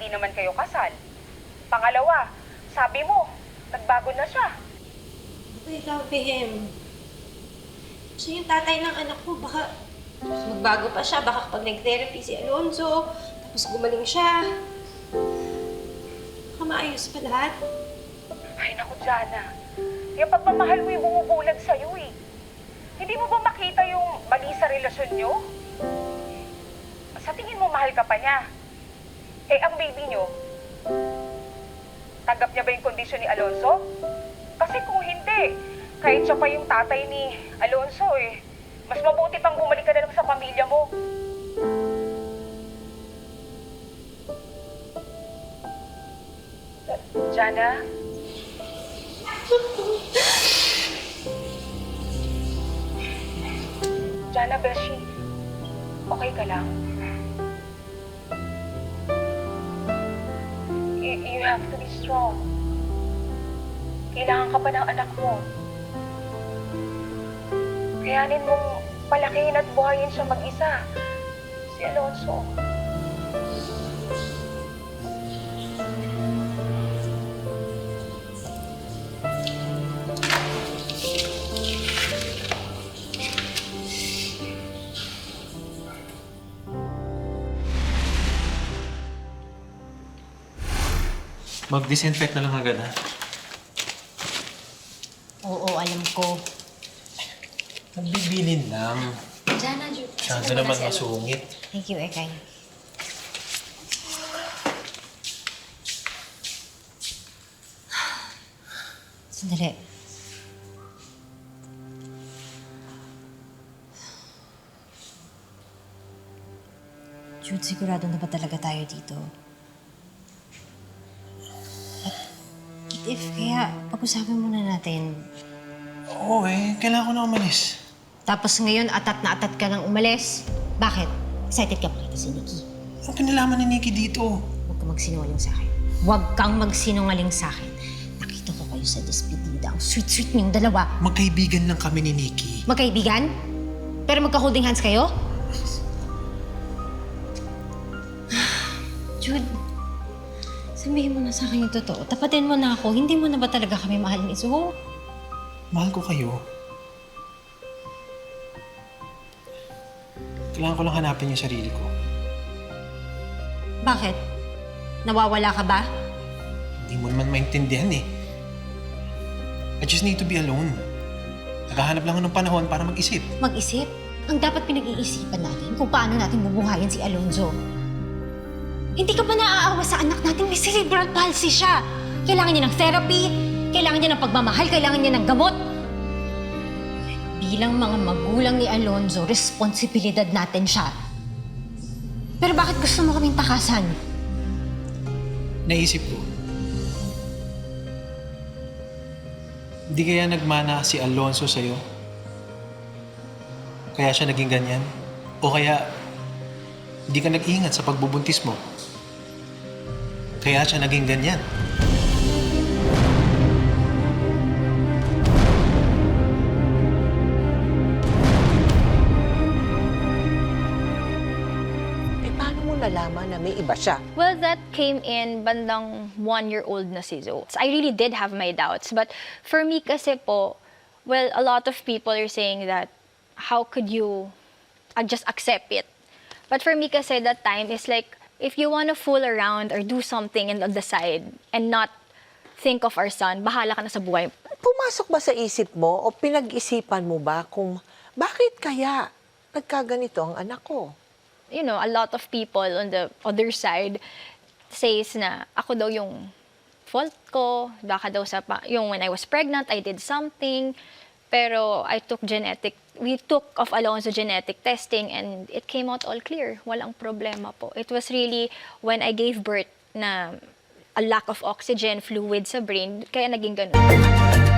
hindi naman kayo kasal. Pangalawa, sabi mo, nagbago na siya. Wait, Behem. Siya yung tatay ng anak ko. Baka magbago pa siya. Baka kapag nag-therapy si Alonzo, tapos gumaling siya. Baka maayos pa lahat. Ay, naku, Jana. Yung pagmamahal mo yung bumubulag sa'yo eh. Hindi mo ba makita yung mali sa relasyon nyo? Sa tingin mo, mahal ka pa niya. Eh, ang baby nyo, tanggap niya ba yung kondisyon ni Alonzo? Kasi kung hindi, kahit siya pa yung tatay ni Alonzo eh, mas mabuti pang bumalik ka na lang sa pamilya mo. Jana? Jana, Beshi, okay ka lang? You have to be strong. Kailangan ka pa ng anak mo. Kayanin mong palakihin at buhayin siya mag-isa. Si Alonzo. Mag-disinfect na lang agad, ha? Oo, alam ko. Nagbibilin lang. Jana, Masyado naman masungit. Thank you, Ekay. Sandali. Jude, sigurado na ba talaga tayo dito? At if kaya, pag-usapan muna natin. Oo kailangan ko na umalis. Tapos ngayon, atat na atat ka nang umalis. Bakit? Excited ka makita si Nikki. Ang kinalaman ni Nikki dito. Huwag kang magsinungaling sa akin. Huwag kang magsinungaling sa akin. Nakita ko kayo sa despedida. Ang sweet-sweet niyong dalawa. Magkaibigan lang kami ni Nikki. Magkaibigan? Pero magka-holding hands kayo? Jude, sabihin mo na sa akin yung totoo. Tapatin mo na ako. Hindi mo na ba talaga kami mahal ni Izuho? Mahal ko kayo. Kailangan ko lang hanapin yung sarili ko. Bakit? Nawawala ka ba? Hindi mo naman maintindihan eh. I just need to be alone. Naghahanap lang ako ng panahon para mag-isip. Mag-isip? Ang dapat pinag-iisipan natin kung paano natin bubuhayin si Alonzo. Hindi ka ba naaawa sa anak natin? May cerebral palsy siya. Kailangan niya ng therapy, kailangan niya ng pagmamahal, kailangan niya ng gamot. Bilang mga magulang ni Alonzo, responsibilidad natin siya. Pero bakit gusto mo kaming takasan? Naisip ko. Hindi kaya nagmana si Alonzo sa'yo? Kaya siya naging ganyan? O kaya hindi ka nag-ingat sa pagbubuntis mo? Kaya siya naging ganyan? Paano mo nalaman na may iba siya? Well, that came in bandang 1-year-old na si Zoe. I really did have my doubts. But for me kasi po, well, a lot of people are saying that how could you just accept it? But for me kasi that time is like, if you want to fool around or do something on the side and not think of our son, bahala ka na sa buhay. Pumasok ba sa isip mo o pinag-isipan mo ba kung bakit kaya nagkaganito ang anak ko? You know, a lot of people on the other side says na ako daw yung fault ko, baka daw yung when I was pregnant, I did something. Pero we took of Alonzo genetic testing and it came out all clear. Walang problema po. It was really when I gave birth na a lack of oxygen, fluid sa brain, kaya naging ganun.